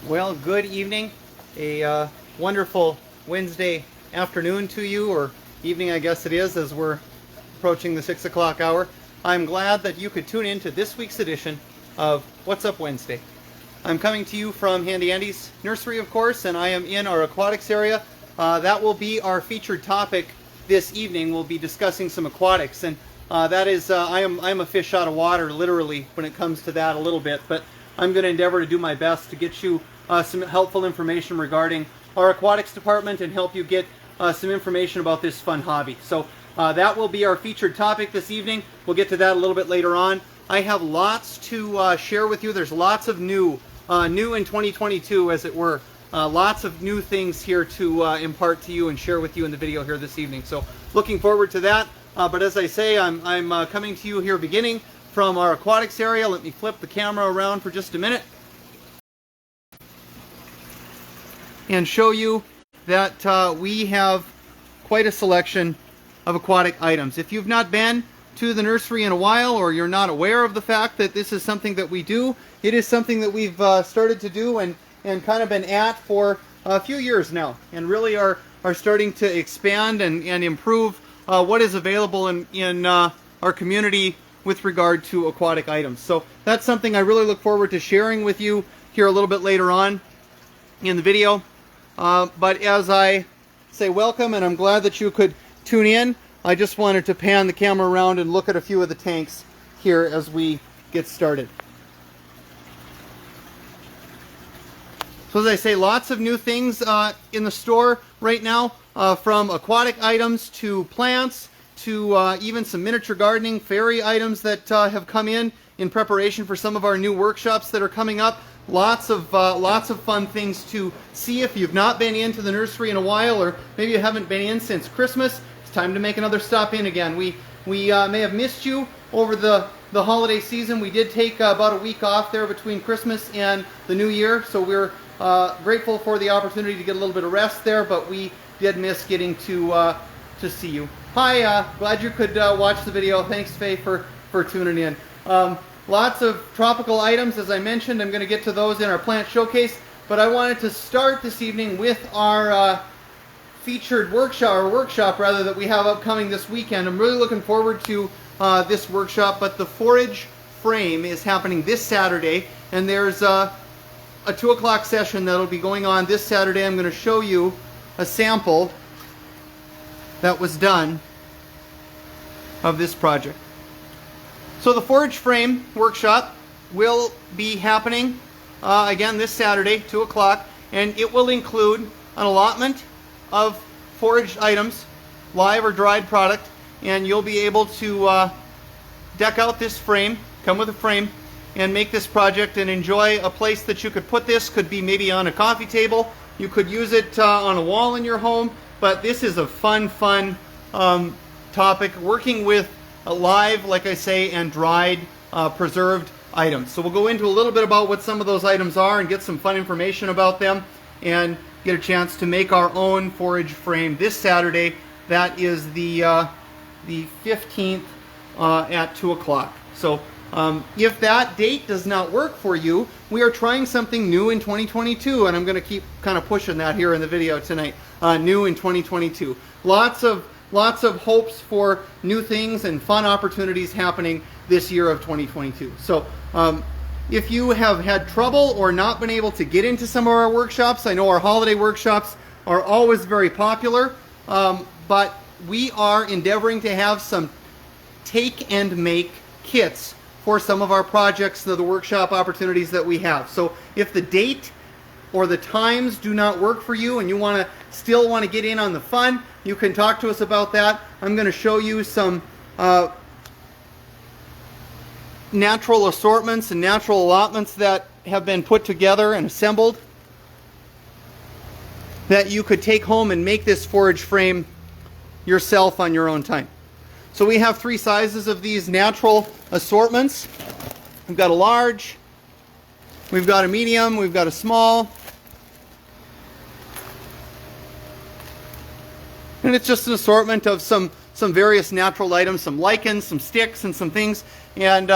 Well, good evening. A wonderful Wednesday afternoon to you, or evening I guess it is, as we're approaching the 6 o'clock hour. I'm glad that you could tune in to this week's edition of What's Up Wednesday. I'm coming to you from Handy Andy's nursery, of course, and I am in our aquatics area. That will be our featured topic this evening. We'll be discussing some aquatics, and that is, I'm a fish out of water, literally, when it comes to that a little bit, but I'm going to endeavor to do my best to get you some helpful information regarding our aquatics department and help you get some information about this fun hobby. So that will be our featured topic this evening. We'll get to that a little bit later on. I have lots to share with you. There's lots of new in 2022, as it were. Lots of new things here to impart to you and share with you in the video here this evening. So looking forward to that. But as I say, I'm coming to you here beginning from our aquatics area. Let me flip the camera around for just a minute and show you that we have quite a selection of aquatic items. If you've not been to the nursery in a while, or you're not aware of the fact that this is something that we do, it is something that we've started to do and kind of been at for a few years now, and really are starting to expand and improve what is available in our community with regard to aquatic items. So that's something I really look forward to sharing with you here a little bit later on in the video. But as I say welcome, and I'm glad that you could tune in, I just wanted to pan the camera around and look at a few of the tanks here as we get started. So as I say, lots of new things in the store right now, from aquatic items to plants to even some miniature gardening fairy items that have come in preparation for some of our new workshops that are coming up. Lots of fun things to see. If you've not been into the nursery in a while, or maybe you haven't been in since Christmas, it's time to make another stop in again. We may have missed you over the holiday season. We did take about a week off there between Christmas and the New Year, so we're grateful for the opportunity to get a little bit of rest there, but we did miss getting to see you. Hi, glad you could watch the video. Thanks, Faye, for tuning in. Lots of tropical items, as I mentioned. I'm going to get to those in our plant showcase, but I wanted to start this evening with our featured workshop that we have upcoming this weekend. I'm really looking forward to this workshop, but the Forage frame is happening this Saturday, and there's a 2 o'clock session that'll be going on this Saturday. I'm going to show you a sample that was done of this project. So the Forage frame workshop will be happening again this Saturday, 2 o'clock, and it will include an allotment of foraged items, live or dried product, and you'll be able to deck out this frame, come with a frame, and make this project and enjoy a place that you could put this. Could be maybe on a coffee table. You could use it on a wall in your home, but this is a fun topic, working with live, like I say, and dried, preserved items. So we'll go into a little bit about what some of those items are and get some fun information about them, and get a chance to make our own forage frame this Saturday. That is the 15th at 2 o'clock. So if that date does not work for you, we are trying something new in 2022, and I'm going to keep kind of pushing that here in the video tonight. New in 2022. Lots of hopes for new things and fun opportunities happening this year of 2022. So if you have had trouble or not been able to get into some of our workshops, I know our holiday workshops are always very popular, but we are endeavoring to have some take and make kits for some of our projects, the workshop opportunities that we have. So if the date or the times do not work for you and you still want to get in on the fun, you can talk to us about that. I'm going to show you some natural assortments and natural allotments that have been put together and assembled that you could take home and make this forage frame yourself on your own time. So we have 3 sizes of these natural assortments. We've got a large, we've got a medium, we've got a small, and it's just an assortment of some various natural items, some lichens, some sticks, and some things, and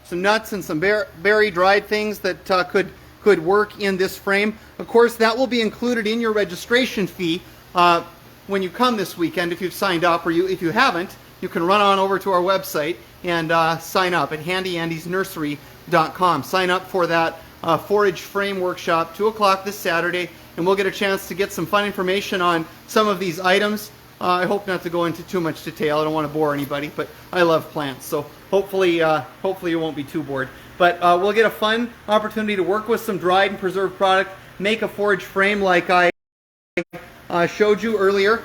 some nuts and some berry dried things that could could work in this frame. Of course, that will be included in your registration fee when you come this weekend if you've signed up, or if you haven't, you can run on over to our website and sign up at handyandysnursery.com. Sign up for that Forage frame workshop, 2 o'clock this Saturday, and we'll get a chance to get some fun information on some of these items. I hope not to go into too much detail. I don't want to bore anybody, but I love plants, so hopefully you won't be too bored. But we'll get a fun opportunity to work with some dried and preserved product, make a forage frame like I showed you earlier,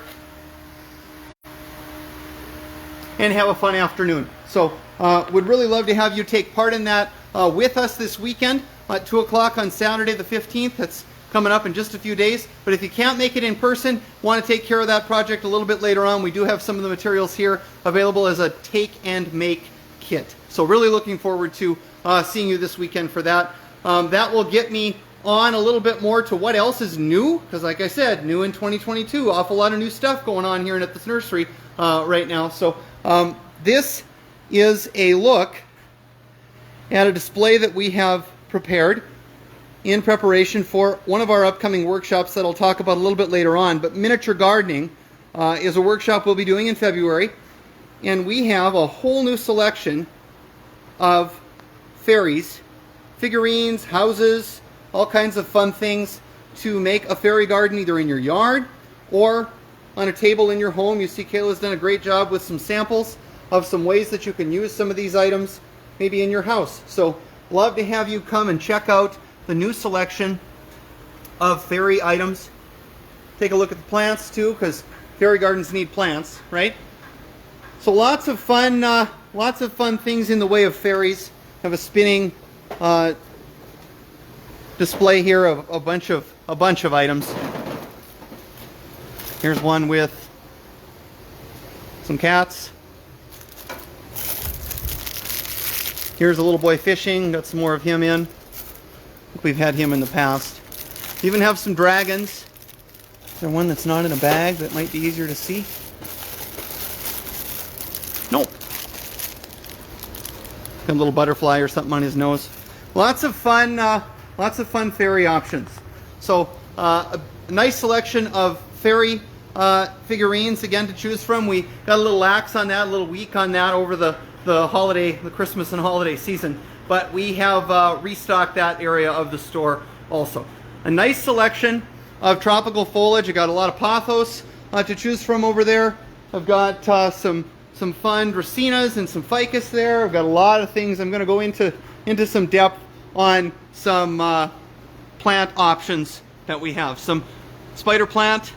and have a fun afternoon. So would really love to have you take part in that with us this weekend at 2 o'clock on Saturday the 15th. That's coming up in just a few days. But if you can't make it in person, want to take care of that project a little bit later on, we do have some of the materials here available as a take and make kit. So really looking forward to seeing you this weekend for that. That will get me on a little bit more to what else is new, because like I said, new in 2022, awful lot of new stuff going on here at this nursery right now. So this is a look at a display that we have prepared in preparation for one of our upcoming workshops that I'll talk about a little bit later on. But miniature gardening is a workshop we'll be doing in February, and we have a whole new selection of fairies, figurines, houses, all kinds of fun things to make a fairy garden either in your yard or on a table in your home. You see Kayla's done a great job with some samples of some ways that you can use some of these items maybe in your house. So love to have you come and check out the new selection of fairy items. Take a look at the plants too, because fairy gardens need plants, right? So lots of fun things in the way of fairies. Have a spinning display here of a bunch of items. Here's one with some cats. Here's a little boy fishing. Got some more of him in. We've had him in the past. Even have some dragons. Is there one that's not in a bag that might be easier to see? Nope. Got a little butterfly or something on his nose. Lots of fun fairy options. So a nice selection of fairy figurines again to choose from. We got a little lax on that, a little weak on that over the Christmas and holiday season. But we have restocked that area of the store also. A nice selection of tropical foliage. I got a lot of pothos to choose from over there. I've got some fun dracaenas and some ficus there. I've got a lot of things. I'm going to go into some depth on some plant options that we have. Some spider plant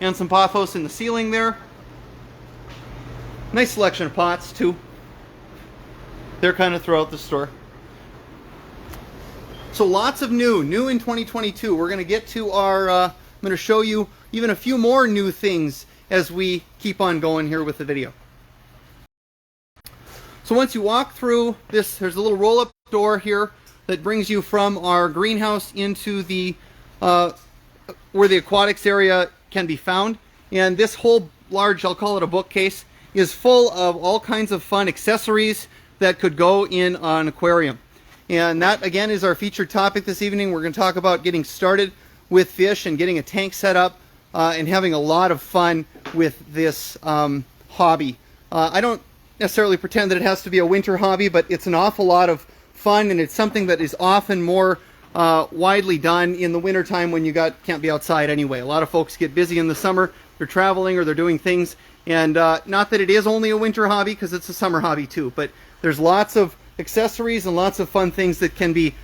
and some pothos in the ceiling there. Nice selection of pots too. They're kind of throughout the store. So lots of new in 2022. We're going to get to our, I'm going to show you even a few more new things as we keep on going here with the video. So once you walk through this, there's a little roll-up door here that brings you from our greenhouse into the, where the aquatics area can be found. And this whole large, I'll call it a bookcase, is full of all kinds of fun accessories that could go in an aquarium. And that, again, is our featured topic this evening. We're going to talk about getting started with fish and getting a tank set up and having a lot of fun with this hobby. I don't necessarily pretend that it has to be a winter hobby, but it's an awful lot of fun, and it's something that is often more widely done in the wintertime when you can't be outside anyway. A lot of folks get busy in the summer. They're traveling or they're doing things. And not that it is only a winter hobby, because it's a summer hobby too, but there's lots of accessories and lots of fun things that can be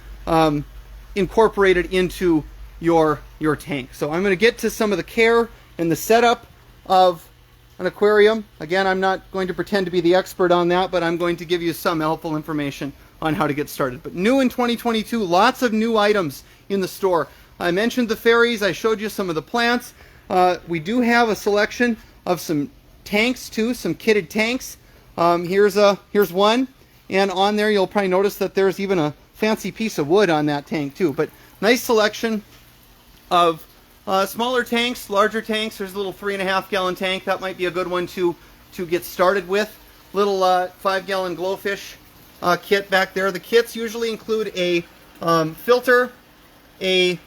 incorporated into your tank. So I'm going to get to some of the care and the setup of an aquarium. Again, I'm not going to pretend to be the expert on that, but I'm going to give you some helpful information on how to get started. But new in 2022, lots of new items in the store. I mentioned the fairies. I showed you some of the plants. We do have a selection of some tanks too, some kitted tanks. Here's one. And on there, you'll probably notice that there's even a fancy piece of wood on that tank too. But nice selection of smaller tanks, larger tanks. There's a little 3.5 gallon tank. That might be a good one to get started with. Little 5 gallon glowfish kit back there. The kits usually include a filter, a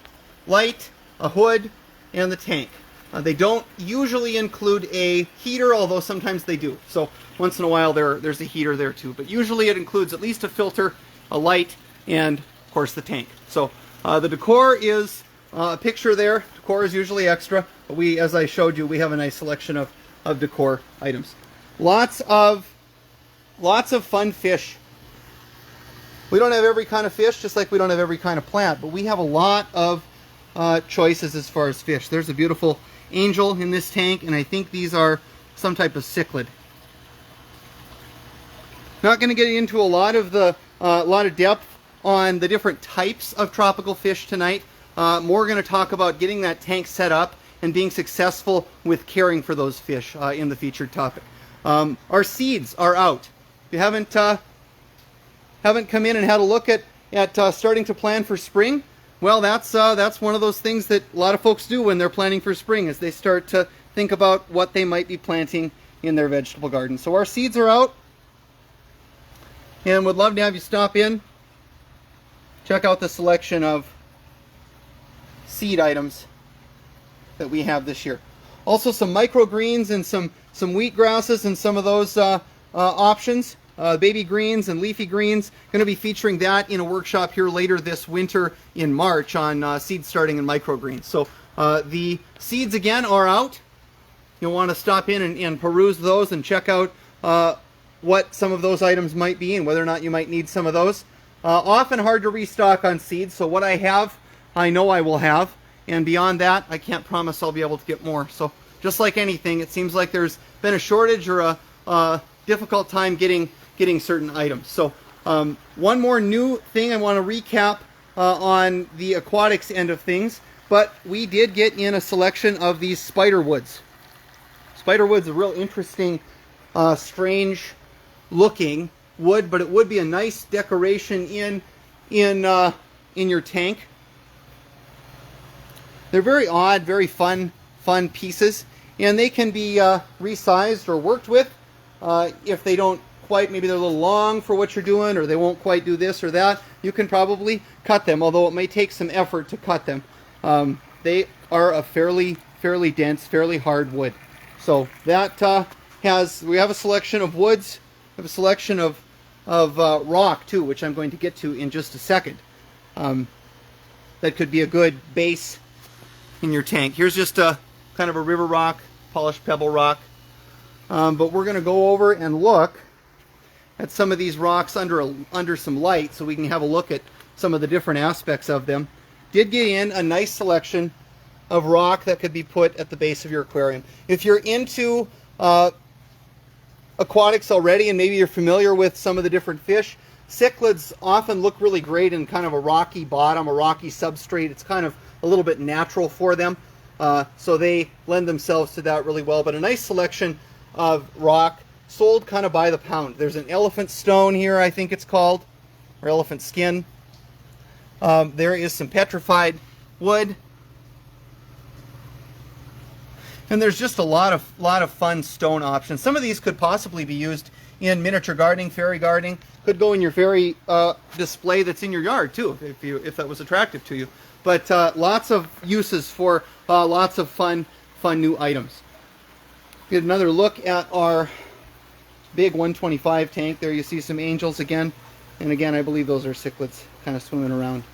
light, a hood, and the tank. They don't usually include a heater, although sometimes they do. So once in a while there's a heater there too. But usually it includes at least a filter, a light, and of course the tank. So the Decor is a picture there. Decor is usually extra, but we, as I showed you, we have a nice selection of Decor items. Lots of fun fish. We don't have every kind of fish, just like we don't have every kind of plant, but we have a lot of choices as far as fish. There's a beautiful angel in this tank, and I think these are some type of cichlid. Not going to get into a lot of depth on the different types of tropical fish tonight. More going to talk about getting that tank set up and being successful with caring for those fish in the featured topic. Our seeds are out. If you haven't come in and had a look at starting to plan for spring, well, that's one of those things that a lot of folks do when they're planning for spring, is they start to think about what they might be planting in their vegetable garden. So our seeds are out, and would love to have you stop in, check out the selection of seed items that we have this year. Also some microgreens and some wheat grasses and some of those options. Baby greens and leafy greens. Going to be featuring that in a workshop here later this winter in March on seed starting and microgreens. So the seeds again are out. You'll want to stop in and peruse those and check out what some of those items might be and whether or not you might need some of those. Often hard to restock on seeds, so what I have, I know I will have. And beyond that, I can't promise I'll be able to get more. So just like anything, it seems like there's been a shortage or a difficult time getting certain items. So one more new thing I want to recap on the aquatics end of things, but we did get in a selection of these spiderwoods. Spiderwood's a real interesting, strange looking wood, but it would be a nice decoration in your tank. They're very odd, very fun pieces, and they can be resized or worked with if they don't quite, maybe they're a little long for what you're doing, or they won't quite do this or that. You can probably cut them, although it may take some effort to cut them. They are a fairly dense, fairly hard wood. So that we have a selection of woods, we have a selection of rock too, which I'm going to get to in just a second. That could be a good base in your tank. Here's just a kind of a river rock, polished pebble rock. But we're going to go over and look at some of these rocks under some light so we can have a look at some of the different aspects of them. Did get in a nice selection of rock that could be put at the base of your aquarium. If you're into aquatics already and maybe you're familiar with some of the different fish, cichlids often look really great in kind of a rocky bottom, a rocky substrate. It's kind of a little bit natural for them. So they lend themselves to that really well. But a nice selection of rock, sold kind of by the pound. There's an elephant stone here, I think it's called, or elephant skin. There is some petrified wood. And there's just a lot of fun stone options. Some of these could possibly be used in miniature gardening, fairy gardening. Could go in your fairy display that's in your yard too, if that was attractive to you. But lots of uses for lots of fun new items. Get another look at our big 125 tank. There you see some angels again. And again, I believe those are cichlids kind of swimming around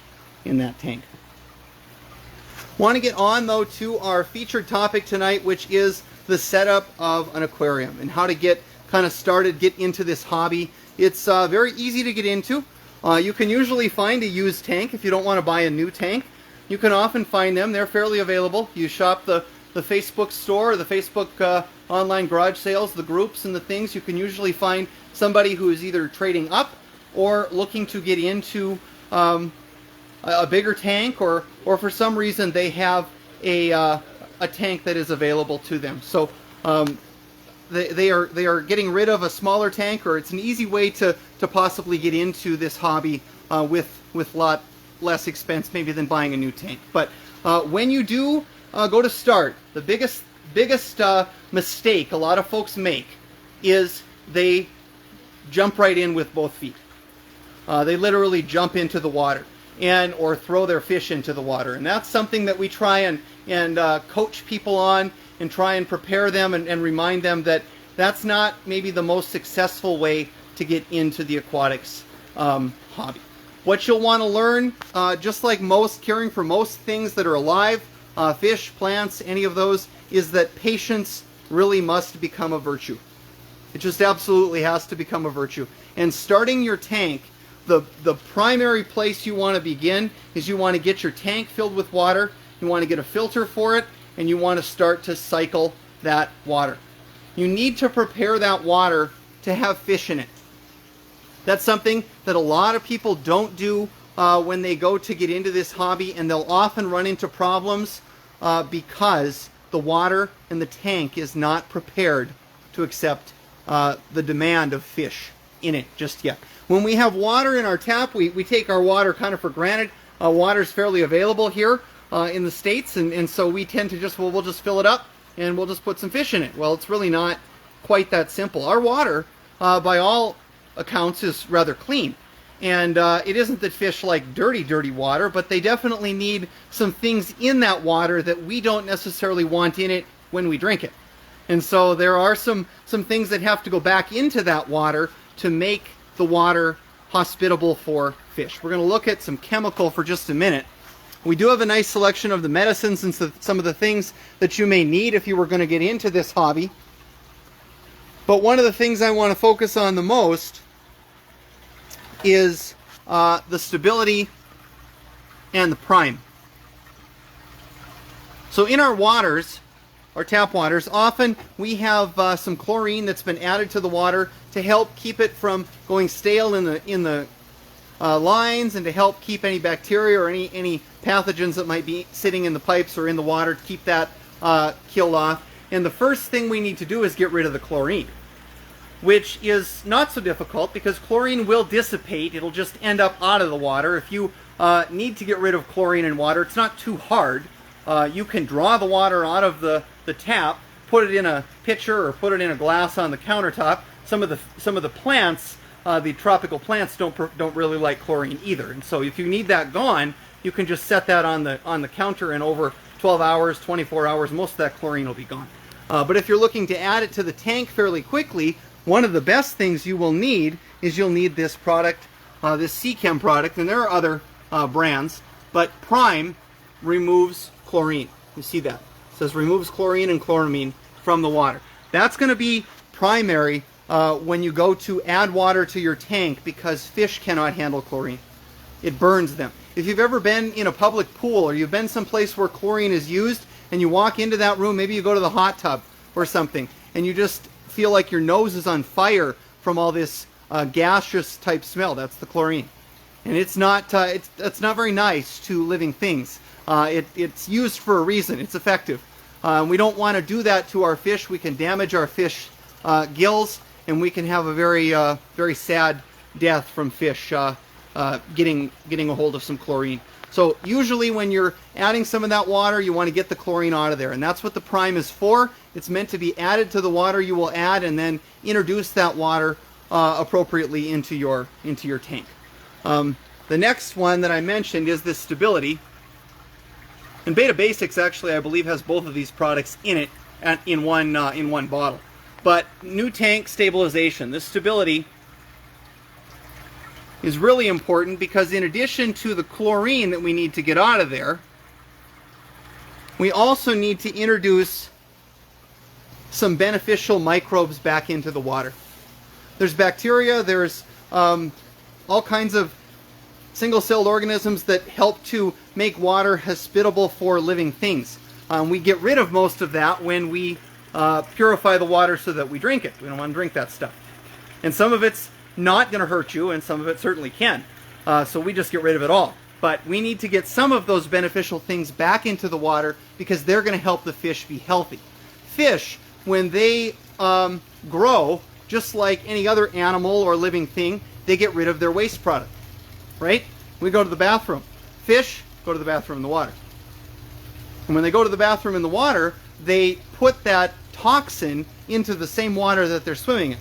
in that tank. Want to get on though to our featured topic tonight, which is the setup of an aquarium and how to get kind of started, get into this hobby. It's very easy to get into. You can usually find a used tank if you don't want to buy a new tank. You can often find them. They're fairly available. You shop the Facebook store, the Facebook online garage sales, the groups and the things. You can usually find somebody who is either trading up or looking to get into a bigger tank, or for some reason they have a tank that is available to them. So they are getting rid of a smaller tank, or it's an easy way to possibly get into this hobby with a lot less expense maybe than buying a new tank. But when you do go to start, the biggest mistake a lot of folks make is they jump right in with both feet. They literally jump into the water. and or throw their fish into the water. And that's something that we try and coach people on, and try and prepare them and remind them that that's not maybe the most successful way to get into the aquatics hobby. What you'll want to learn, just like caring for most things that are alive, fish, plants, any of those, is that patience really must become a virtue. It just absolutely has to become a virtue. And starting your tank, the primary place you want to begin is you want to get your tank filled with water, you want to get a filter for it, and you want to start to cycle that water. You need to prepare that water to have fish in it. That's something that a lot of people don't do when they go to get into this hobby, and they'll often run into problems because the water in the tank is not prepared to accept the demand of fish in it just yet. When we have water in our tap, we take our water kind of for granted. Water's fairly available here in the States, and so we tend to just, we'll just fill it up and we'll just put some fish in it. Well, it's really not quite that simple. Our water, by all accounts, is rather clean. And it isn't that fish like dirty water, but they definitely need some things in that water that we don't necessarily want in it when we drink it. And so there are some things that have to go back into that water to make the water hospitable for fish. We're going to look at some chemical for just a minute. We do have a nice selection of the medicines and some of the things that you may need if you were going to get into this hobby. But one of the things I want to focus on the most is the stability and the prime. So in our waters, our tap waters, often we have some chlorine that's been added to the water to help keep it from going stale in the lines, and to help keep any bacteria or any pathogens that might be sitting in the pipes or in the water, to keep that killed off. And the first thing we need to do is get rid of the chlorine, which is not so difficult because chlorine will dissipate. It'll just end up out of the water. If you need to get rid of chlorine in water, it's not too hard. You can draw the water out of the tap, put it in a pitcher or put it in a glass on the countertop. Some of the plants, the tropical plants, don't really like chlorine either. And so if you need that gone, you can just set that on the counter, and over 12 hours, 24 hours, most of that chlorine will be gone. But if you're looking to add it to the tank fairly quickly, one of the best things you will need is you'll need this product, this Seachem product, and there are other brands, but Prime removes chlorine. You see that? It says removes chlorine and chloramine from the water. That's going to be primary when you go to add water to your tank, because fish cannot handle chlorine. It burns them. If you've ever been in a public pool, or you've been someplace where chlorine is used, and you walk into that room, maybe you go to the hot tub or something, and you just feel like your nose is on fire from all this gaseous type smell, that's the chlorine. And it's not very nice to living things. It's used for a reason. It's effective. We don't want to do that to our fish. We can damage our fish gills, and we can have a very sad death from fish getting a hold of some chlorine. So usually when you're adding some of that water, you want to get the chlorine out of there, and that's what the Prime is for. It's meant to be added to the water you will add, and then introduce that water appropriately into your tank. The next one that I mentioned is this stability. And Beta Basics actually, I believe, has both of these products in it in one bottle. But new tank stabilization, this stability is really important, because in addition to the chlorine that we need to get out of there, we also need to introduce some beneficial microbes back into the water. There's bacteria, there's all kinds of single-celled organisms that help to make water hospitable for living things. We get rid of most of that when we purify the water so that we drink it. We don't want to drink that stuff. And some of it's not going to hurt you, and some of it certainly can. So we just get rid of it all. But we need to get some of those beneficial things back into the water, because they're going to help the fish be healthy. Fish, when they grow, just like any other animal or living thing, they get rid of their waste product. Right? We go to the bathroom. Fish go to the bathroom in the water. And when they go to the bathroom in the water, they put that toxin into the same water that they're swimming in.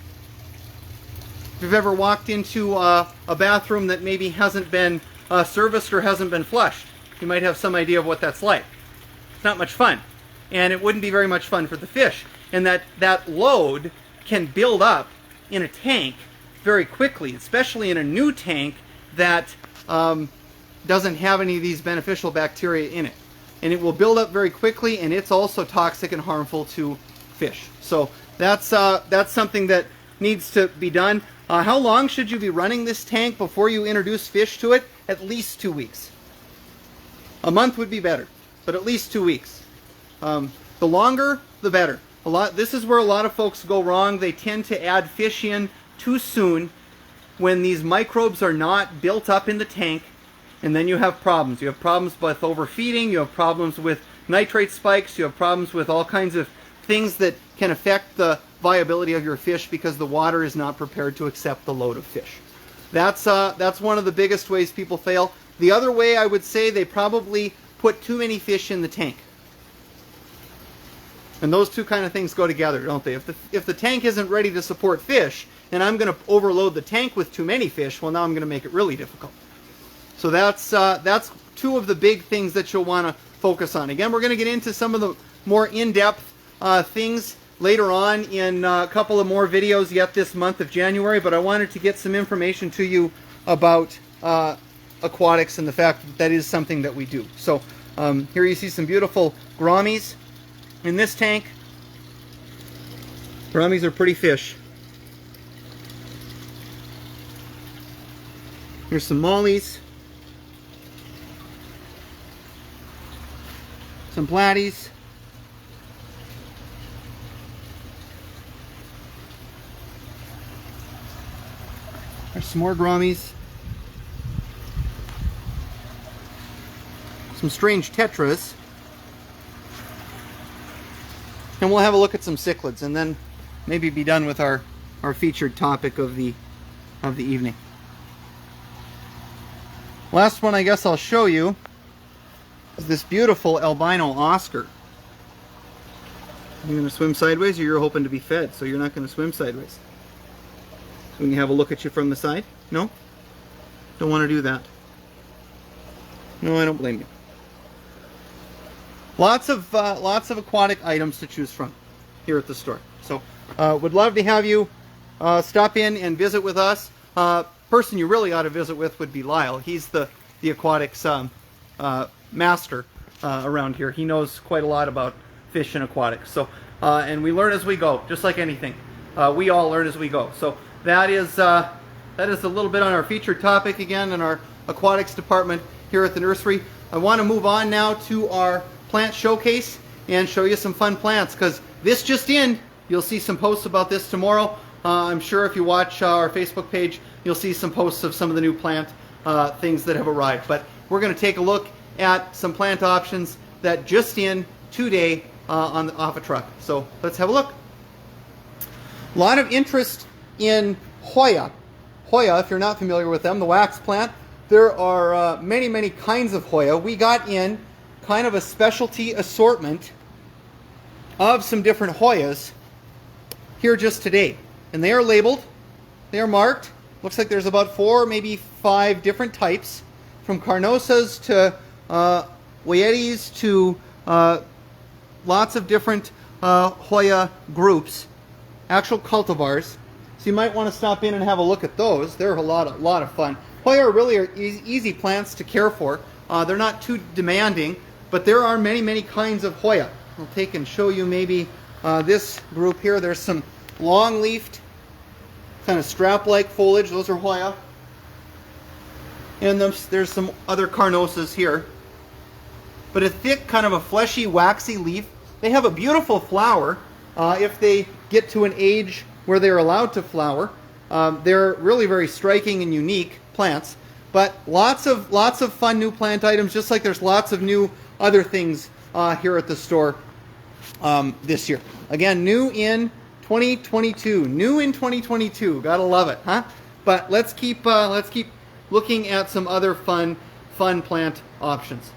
If you've ever walked into a bathroom that maybe hasn't been serviced or hasn't been flushed. You might have some idea of what that's like. It's not much fun. And it wouldn't be very much fun for the fish. And that load can build up in a tank very quickly, especially in a new tank that doesn't have any of these beneficial bacteria in it. And it will build up very quickly, and it's also toxic and harmful to fish. So that's something that needs to be done. How long should you be running this tank before you introduce fish to it? At least 2 weeks. A month would be better, but at least 2 weeks. The longer, the better. This is where a lot of folks go wrong. They tend to add fish in too soon when these microbes are not built up in the tank, and then you have problems. You have problems with overfeeding, you have problems with nitrate spikes, you have problems with all kinds of things that can affect the viability of your fish because the water is not prepared to accept the load of fish. That's one of the biggest ways people fail. The other way, I would say, they probably put too many fish in the tank. And those two kind of things go together, don't they? If the tank isn't ready to support fish, and I'm going to overload the tank with too many fish, well, now I'm going to make it really difficult. So that's two of the big things that you'll want to focus on. Again, we're going to get into some of the more in-depth things later on in a couple of more videos yet this month of January, but I wanted to get some information to you about aquatics and the fact that is something that we do. So here you see some beautiful grommies in this tank. Grommies are pretty fish. Here's some mollies. Some platies. There's some more grommies. Some strange tetras. And we'll have a look at some cichlids and then maybe be done with our featured topic of the evening. Last one I guess I'll show you is this beautiful albino Oscar. You're going to swim sideways, or you're hoping to be fed, so you're not going to swim sideways. So we can have a look at you from the side? No? Don't want to do that. No, I don't blame you. Lots of aquatic items to choose from here at the store. So would love to have you stop in and visit with us. Person you really ought to visit with would be Lyle. He's the aquatics master around here. He knows quite a lot about fish and aquatics. So and we learn as we go, just like anything. We all learn as we go. So that is a little bit on our featured topic again in our aquatics department here at the nursery. I want to move on now to our plant showcase and show you some fun plants, because this just in, you'll see some posts about this tomorrow. I'm sure if you watch our Facebook page, you'll see some posts of some of the new plant things that have arrived. But we're going to take a look at some plant options that just in today off a truck. So let's have a look. A lot of interest in Hoya. Hoya, if you're not familiar with them, the wax plant. There are many, many kinds of Hoya. We got in kind of a specialty assortment of some different Hoyas here just today. And they are labeled, they are marked. Looks like there's about 4, maybe 5 different types, from carnosas to Wayetis to lots of different Hoya groups, actual cultivars. So you might want to stop in and have a look at those. They're a lot of fun. Hoya really are easy plants to care for. They're not too demanding, but there are many, many kinds of Hoya. I'll take and show you maybe this group here. There's some long-leafed, kind of strap-like foliage. Those are Hoya. And there's some other carnosas here. But a thick, kind of a fleshy, waxy leaf. They have a beautiful flower if they get to an age where they're allowed to flower. They're really very striking and unique plants. But lots of fun new plant items, just like there's lots of new other things here at the store this year. Again, new in 2022. New in 2022. Gotta love it, huh? But let's keep looking at some other fun plant options.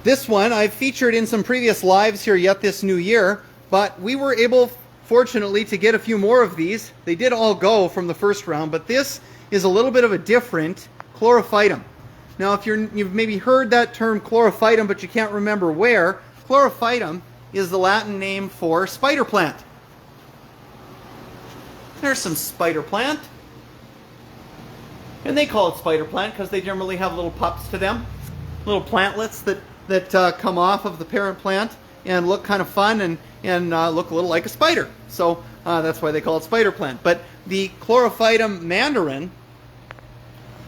This one I've featured in some previous lives here yet this new year, but we were able, fortunately, to get a few more of these. They did all go from the first round, but this is a little bit of a different Chlorophytum. Now, if you've maybe heard that term Chlorophytum, but you can't remember where, Chlorophytum is the Latin name for spider plant. There's some spider plant. And they call it spider plant because they generally have little pups to them. Little plantlets that come off of the parent plant and look kind of fun and look a little like a spider. So that's why they call it spider plant. But the Chlorophytum mandarin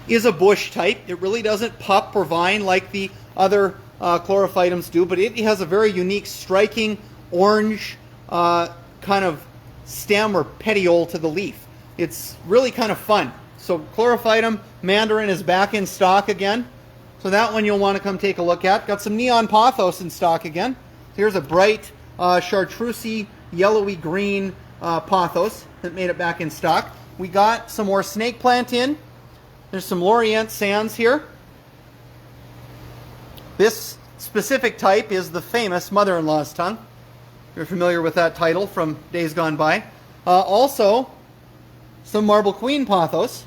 is a bush type. It really doesn't pup or vine like the other Chlorophytums do, but it has a very unique, striking orange kind of stem or petiole to the leaf. It's really kind of fun. So Chlorophytum mandarin is back in stock again. So that one you'll want to come take a look at. Got some neon pothos in stock again. So here's a bright chartreusey, yellowy green pothos that made it back in stock. We got some more snake plant in. There's some Lorient sands here. This specific type is the famous mother-in-law's tongue. You're familiar with that title from days gone by. Also, some marble queen pothos.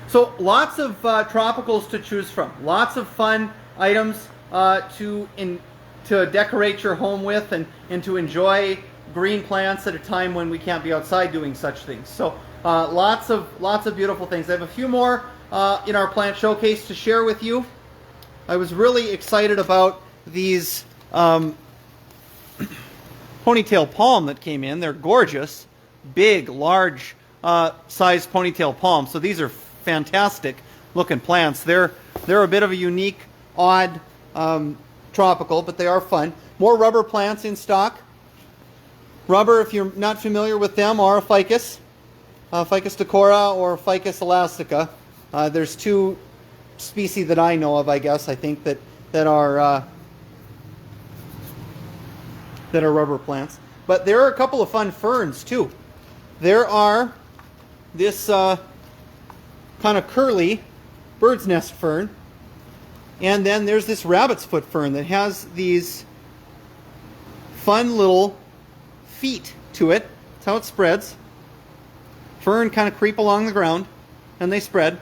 So lots of tropicals to choose from. Lots of fun items to decorate your home with and to enjoy green plants at a time when we can't be outside doing such things. So lots of beautiful things. I have a few more in our plant showcase to share with you. I was really excited about these Ponytail Palm that came in. They're gorgeous, big, large size Ponytail Palm. So these are fantastic looking plants. They're a bit of a unique, odd tropical, but they are fun. More rubber plants in stock. Rubber, if you're not familiar with them, are a ficus. Ficus decora or Ficus Elastica. There's two species that I know of, I guess, I think, that are rubber plants. But there are a couple of fun ferns, too. There are this kind of curly bird's nest fern. And then there's this rabbit's foot fern that has these fun little feet to it. That's how it spreads. Fern kind of creep along the ground and they spread.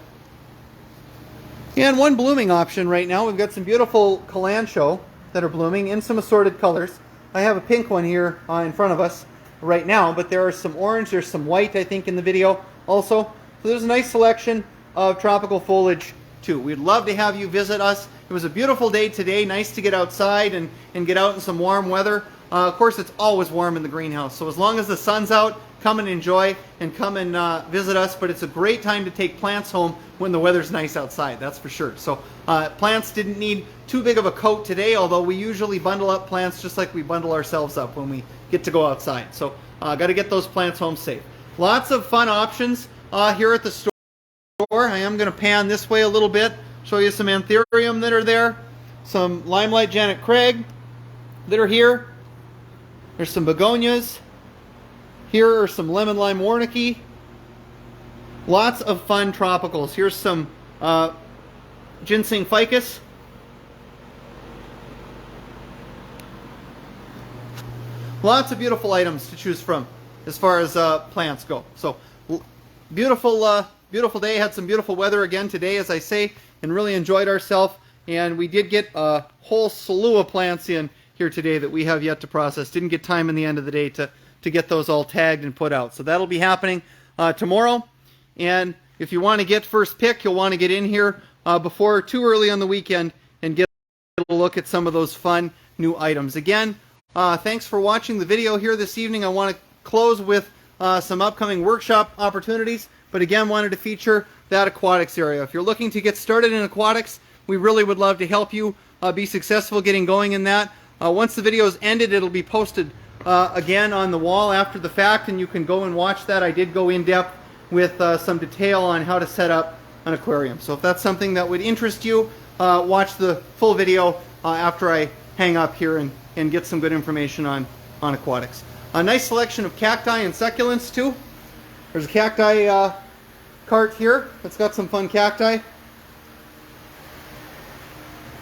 And one blooming option right now, we've got some beautiful kalanchoe that are blooming in some assorted colors. I have a pink one here in front of us right now, but there are some orange, there's some white, I think, in the video also. So there's a nice selection of tropical foliage too. We'd love to have you visit us. It was a beautiful day today, nice to get outside and get out in some warm weather. Of course, it's always warm in the greenhouse, so as long as the sun's out, come and enjoy and come and visit us. But it's a great time to take plants home when the weather's nice outside, that's for sure. So plants didn't need too big of a coat today, although we usually bundle up plants just like we bundle ourselves up when we get to go outside. So got to get those plants home safe. Lots of fun options here at the store. I am going to pan this way a little bit, show you some anthurium that are there, some limelight Janet Craig that are here. There's some begonias. Here are some lemon lime warnicki. Lots of fun tropicals. Here's some ginseng ficus. Lots of beautiful items to choose from as far as plants go. So beautiful, beautiful day. Had some beautiful weather again today, as I say, and really enjoyed ourselves. And we did get a whole slew of plants in here today that we have yet to process. Didn't get time in the end of the day to get those all tagged and put out. So that'll be happening tomorrow. And if you want to get first pick, you'll want to get in here before too early on the weekend and get a look at some of those fun new items. Again, thanks for watching the video here this evening. I want to close with some upcoming workshop opportunities, but again, wanted to feature that aquatics area. If you're looking to get started in aquatics, we really would love to help you be successful getting going in that. Once the video is ended, it'll be posted again on the wall after the fact, and you can go and watch that. I did go in depth with some detail on how to set up an aquarium. So if that's something that would interest you, watch the full video after I hang up here and get some good information on aquatics. A nice selection of cacti and succulents too. There's a cacti cart here that's got some fun cacti.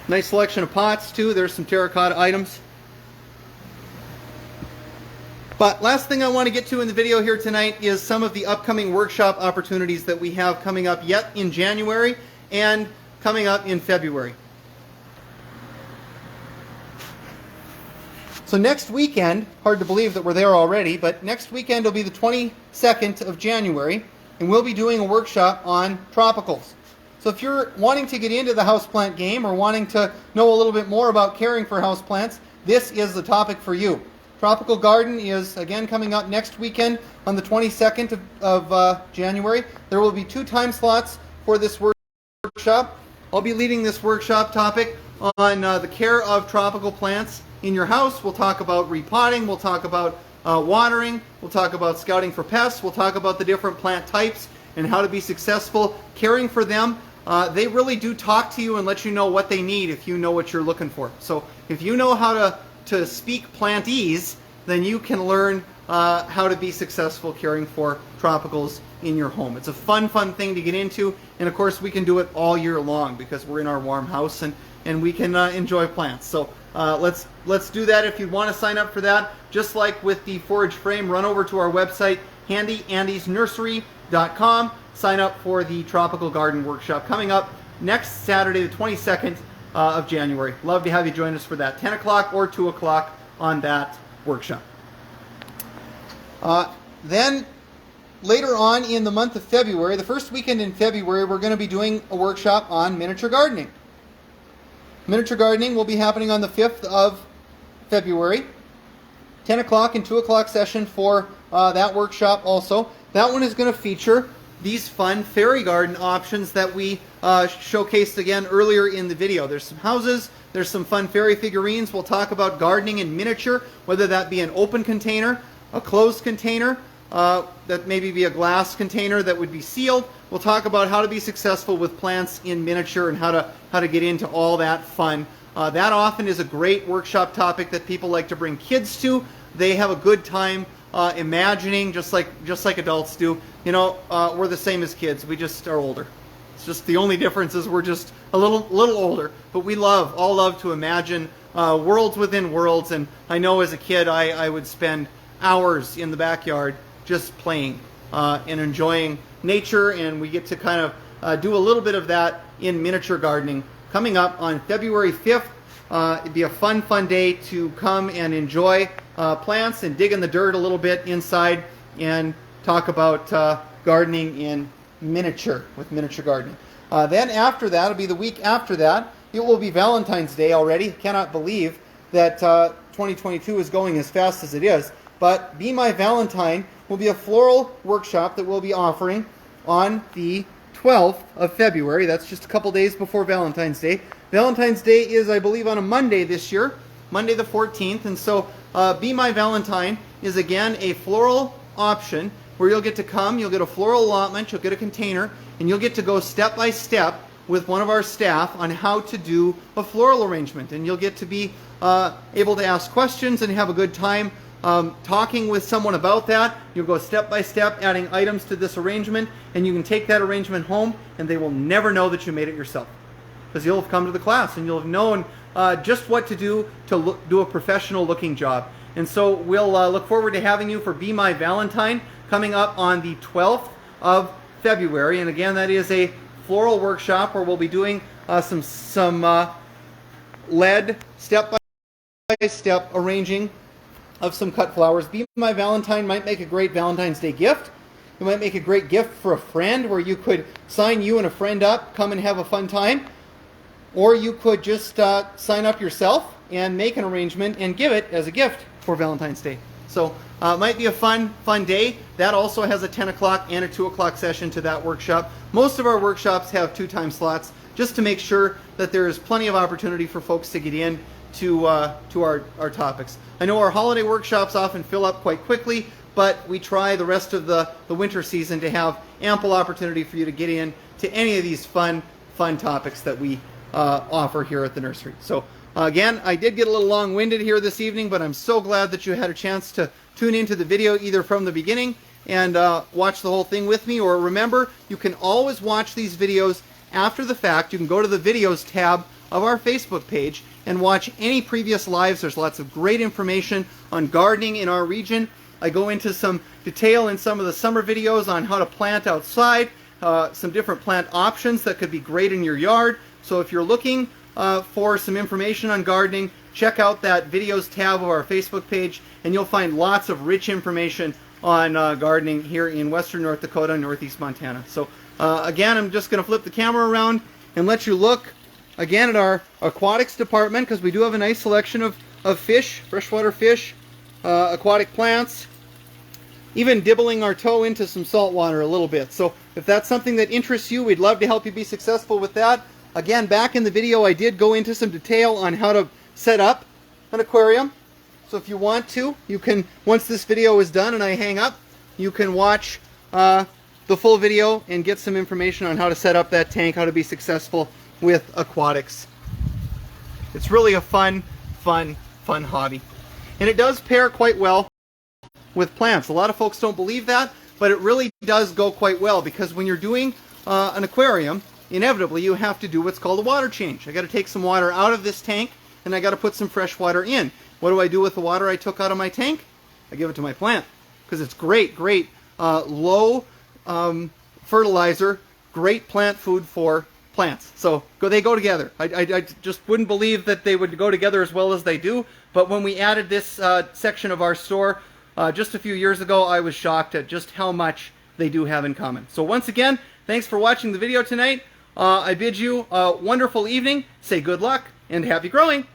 Nice selection of pots too. There's some terracotta items. But last thing I want to get to in the video here tonight is some of the upcoming workshop opportunities that we have coming up yet in January and coming up in February. So next weekend, hard to believe that we're there already, but next weekend will be the 22nd of January, and we'll be doing a workshop on tropicals. So if you're wanting to get into the houseplant game or wanting to know a little bit more about caring for houseplants, this is the topic for you. Tropical Garden is again coming up next weekend on the 22nd of January. There will be 2 time slots for this workshop. I'll be leading this workshop topic on the care of tropical plants in your house. We'll talk about repotting, we'll talk about watering, we'll talk about scouting for pests, we'll talk about the different plant types and how to be successful caring for them. They really do talk to you and let you know what they need if you know what you're looking for. So if you know how to speak plantese, then you can learn how to be successful caring for tropicals in your home. It's a fun thing to get into, and of course we can do it all year long because we're in our warm house and we can enjoy plants. So let's do that. If you want to sign up for that, just like with the Forage frame, run over to our website, handyandysnursery.com. Sign up for the Tropical Garden Workshop coming up next Saturday, the 22nd of January. Love to have you join us for that, 10 o'clock or 2 o'clock on that workshop. Then later on in the month of February, the first weekend in February, we're going to be doing a workshop on miniature gardening. Miniature gardening will be happening on the 5th of February, 10 o'clock and 2 o'clock session for that workshop also. That one is going to feature these fun fairy garden options that we showcased again earlier in the video. There's some houses, there's some fun fairy figurines. We'll talk about gardening in miniature, whether that be an open container, a closed container, that maybe be a glass container that would be sealed. We'll talk about how to be successful with plants in miniature and how to get into all that fun. That often is a great workshop topic that people like to bring kids to. They have a good time imagining, just like adults do. You know, we're the same as kids. We just are older. It's just the only difference is we're just a little older. But we all love to imagine worlds within worlds. And I know as a kid, I would spend hours in the backyard just playing and enjoying nature. And we get to kind of do a little bit of that in miniature gardening coming up on February 5th. It'd be a fun day to come and enjoy plants and dig in the dirt a little bit inside and talk about gardening in miniature with miniature gardening. Then after that, it'll be the week after that. It will be Valentine's Day already. Cannot believe that 2022 is going as fast as it is. But Be My Valentine will be a floral workshop that we'll be offering on the 12th of February. That's just a couple days before Valentine's Day. Valentine's Day is, I believe, on a Monday this year, Monday the 14th. And so Be My Valentine is, again, a floral option where you'll get to come, you'll get a floral allotment, you'll get a container, and you'll get to go step by step with one of our staff on how to do a floral arrangement. And you'll get to be able to ask questions and have a good time talking with someone about that. You'll go step by step adding items to this arrangement, and you can take that arrangement home and they will never know that you made it yourself, because you'll have come to the class and you'll have known just what to do to do a professional looking job. And so we'll look forward to having you for Be My Valentine coming up on the 12th of February. And again, that is a floral workshop where we'll be doing some lead step-by-step arranging of some cut flowers. Be My Valentine might make a great Valentine's Day gift. It might make a great gift for a friend where you could sign you and a friend up, come and have a fun time. Or you could just sign up yourself and make an arrangement and give it as a gift for Valentine's Day. So it might be a fun day. That also has a 10 o'clock and a 2 o'clock session to that workshop. Most of our workshops have 2 time slots just to make sure that there is plenty of opportunity for folks to get in to our topics. I know our holiday workshops often fill up quite quickly, but we try the rest of the winter season to have ample opportunity for you to get in to any of these fun topics that we offer here at the nursery. So again, I did get a little long-winded here this evening, but I'm so glad that you had a chance to tune into the video either from the beginning and watch the whole thing with me, or remember, you can always watch these videos after the fact. You can go to the videos tab of our Facebook page and watch any previous lives. There's lots of great information on gardening in our region, I go into some detail in some of the summer videos on how to plant outside, some different plant options that could be great in your yard. So if you're looking for some information on gardening, check out that videos tab of our Facebook page, and you'll find lots of rich information on gardening here in western North Dakota and northeast Montana. So again, I'm just going to flip the camera around and let you look again at our aquatics department, because we do have a nice selection of fish, freshwater fish, aquatic plants, even dibbling our toe into some salt water a little bit. So if that's something that interests you, we'd love to help you be successful with that. Again, back in the video, I did go into some detail on how to set up an aquarium. So if you want to, you can, once this video is done and I hang up, you can watch the full video and get some information on how to set up that tank, how to be successful with aquatics. It's really a fun hobby. And it does pair quite well with plants. A lot of folks don't believe that, but it really does go quite well, because when you're doing an aquarium, inevitably you have to do what's called a water change. I got to take some water out of this tank and I got to put some fresh water in. What do I do with the water I took out of my tank? I give it to my plant, because it's great low fertilizer, great plant food for plants. So they go together. I just wouldn't believe that they would go together as well as they do, but when we added this section of our store just a few years ago, I was shocked at just how much they do have in common. So once again, thanks for watching the video tonight. I bid you a wonderful evening, say good luck, and happy growing!